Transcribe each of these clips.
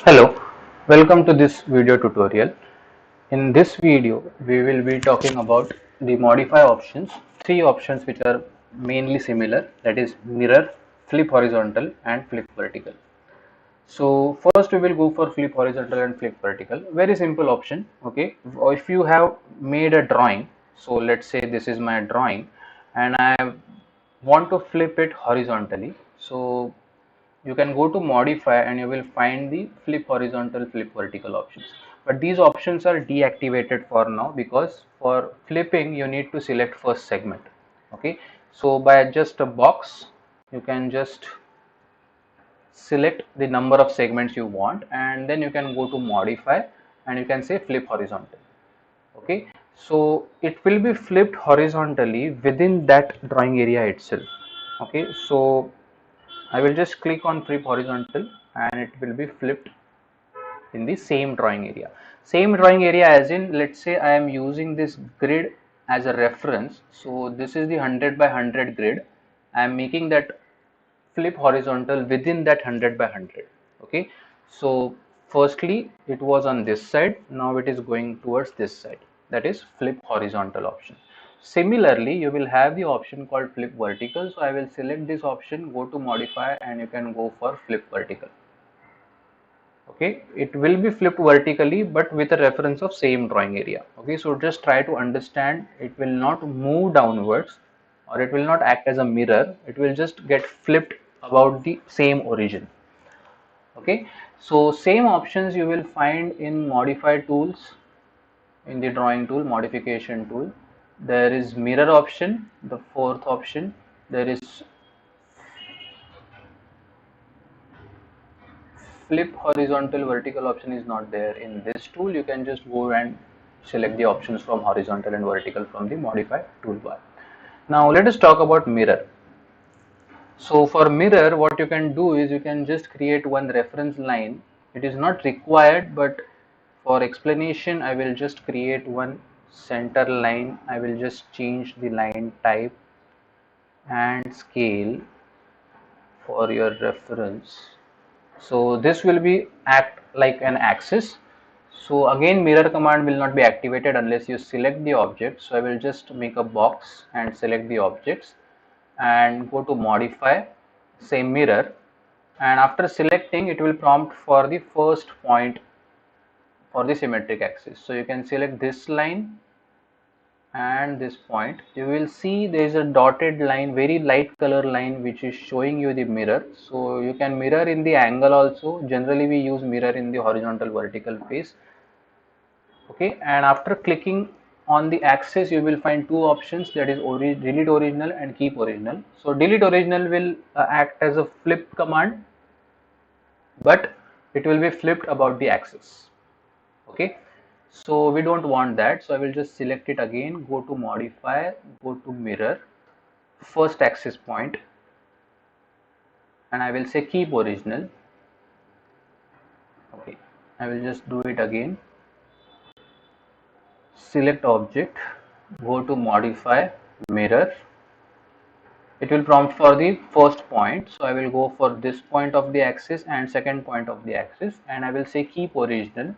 Hello, welcome to this video tutorial. In this video, we will be talking about the modify options, three options which are mainly similar, that is mirror, flip horizontal and flip vertical. So first we will go for flip horizontal and flip vertical. Very simple option, okay. If you have made a drawing, so let's say this is my drawing and I want to flip it horizontally. So you can go to modify and you will find the flip horizontal, flip vertical options, but these options are deactivated for now because for flipping you need to select first segment. Okay, so by just a box you can just select the number of segments you want and then you can go to modify and you can say flip horizontal. Okay, so it will be flipped horizontally within that drawing area itself. Okay, so I will just click on flip horizontal and it will be flipped in the same drawing area. Same drawing area as in, let's say I am using this grid as a reference. So this is the 100 by 100 grid. I am making that flip horizontal within that 100 by 100. Okay. So firstly it was on this side. Now it is going towards this side. That is flip horizontal option. Similarly, you will have the option called flip vertical. So I will select this option, go to modify and you can go for flip vertical. Okay, it will be flipped vertically but with a reference of same drawing area. Okay, so just try to understand, it will not move downwards or it will not act as a mirror, it will just get flipped about the same origin. Okay, so same options you will find in modify tools, in the drawing tool, modification tool. There is mirror option, the fourth option. There is flip horizontal, vertical option is not there in this tool. You can just go and select the options from horizontal and vertical from the modify toolbar. Now let us talk about mirror. So for mirror, what you can do is you can just create one reference line. It is not required, but for explanation I will just create one center line. I will just change the line type and scale for your reference. So this will be act like an axis. So again mirror command will not be activated unless you select the object. So I will just make a box and select the objects and go to modify, say mirror, and after selecting it will prompt for the first point for the symmetric axis. So you can select this line and this point. You will see there is a dotted line, very light color line, which is showing you the mirror. So you can mirror in the angle also. Generally we use mirror in the horizontal vertical face. Okay, and after clicking on the axis you will find two options, that is delete original and keep original. So delete original will act as a flip command, but it will be flipped about the axis. Okay, so we don't want that, so I will just select it again, go to modify, go to mirror, first axis point, and I will say keep original. Okay, I will just do it again, select object, go to modify, mirror. It will prompt for the first point, so I will go for this point of the axis and second point of the axis, and I will say keep original,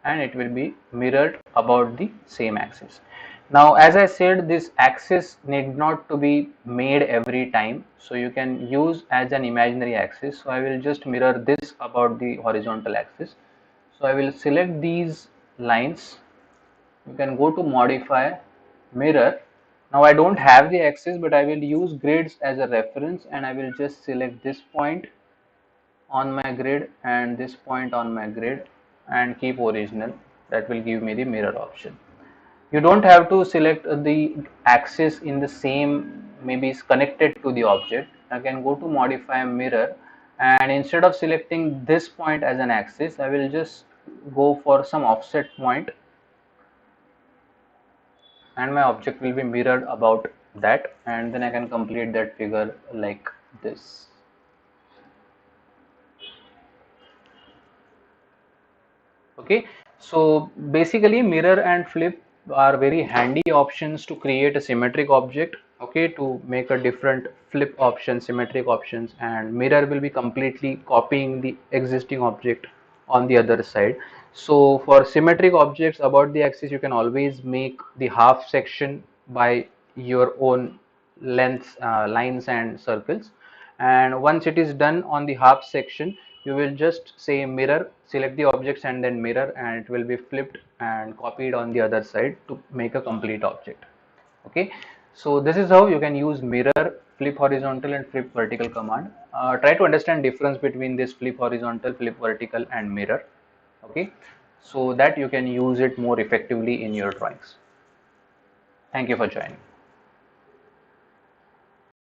and it will be mirrored about the same axis. Now as I said, this axis need not to be made every time, so you can use as an imaginary axis. So I will just mirror this about the horizontal axis. So I will select these lines. You can go to modify, mirror. Now I don't have the axis, but I will use grids as a reference, and I will just select this point on my grid and this point on my grid and keep original. That will give me the mirror option. You don't have to select the axis in the same, maybe it's connected to the object. I can go to modify mirror, and instead of selecting this point as an axis, I will just go for some offset point and my object will be mirrored about that, and then I can complete that figure like this. Okay, so basically mirror and flip are very handy options to create a symmetric object. Okay, to make a different flip option, symmetric options, and mirror will be completely copying the existing object on the other side. So for symmetric objects about the axis, you can always make the half section by your own lengths, lines and circles. And once it is done on the half section, you will just say mirror, select the objects and then mirror, and it will be flipped and copied on the other side to make a complete object. Okay, so this is how you can use mirror, flip horizontal and flip vertical command. Try to understand difference between this flip horizontal, flip vertical and mirror. Okay, so that you can use it more effectively in your drawings. Thank you for joining.